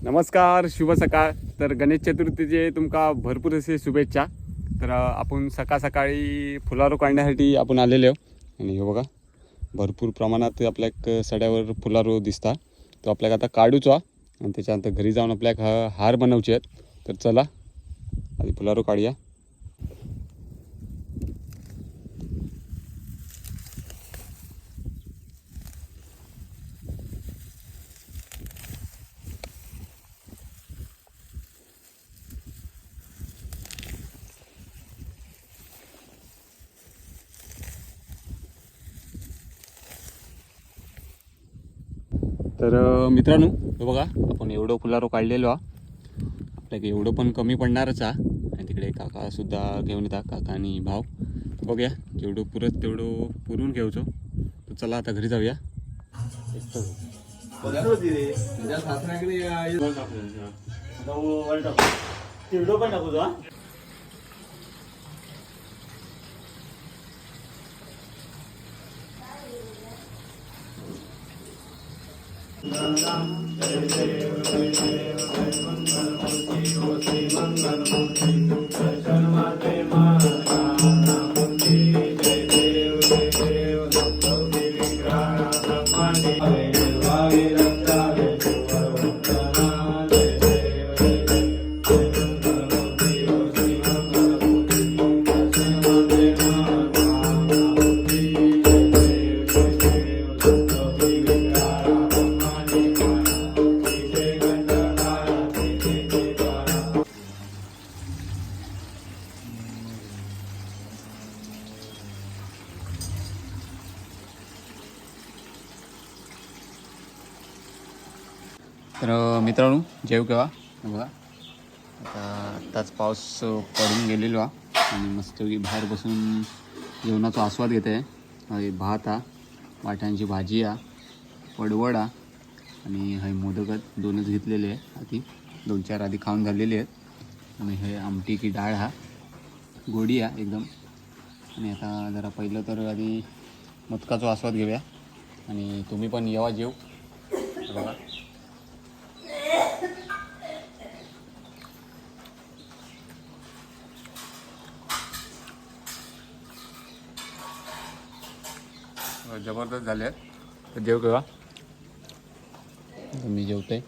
नमस्कार, शुभ सकाळ. तर गणेश चतुर्थीचे तुमका भरपूर असे शुभेच्छा. तर आपण सकाळ सकाळी फुलारो काढण्यासाठी आपण आलेले आहोत आणि हे बघा भरपूर प्रमाणात आपल्या सड्यावर फुलारो दिसता. तो आपल्याला आता काढूचा आणि त्याच्यानंतर घरी जाऊन आपल्याला हार बनवचे आहेत. तर चला आधी फुलारो काढूया. तर मित्रांनो, हे बघा आपण एवढं फुलारो काढलेलो आपल्याला एवढं पण कमी पडणारच आणि तिकडे काका सुद्धा घेऊन येतात, काका आणि भाव. बघूया जेवढं पुरत तेवढं पुरून घेऊचो. तर चला आता घरी जाऊया. तर मित्रांनो, जेव केव्हा बघा आताच पाऊस पडून गेलेलो आणि मस्तपैकी बाहेर बसून जेवणाचा आस्वाद घेत आहे. भात वाटाण्याची भाजी पडवळ आणि हे मोदक दोनच घेतलेले आहे. आधी 2-4 आधी खाऊन झालेले आहेत आणि हे आमटी की डाळ गोडी एकदम. आणि आता जरा पहिलं तर आधी मोदकाचा आस्वाद घेऊया आणि तुम्ही पण येवा जेव बघा. जबरदस्त झाले आहेत. तर जेव केव्हा मी जेवते.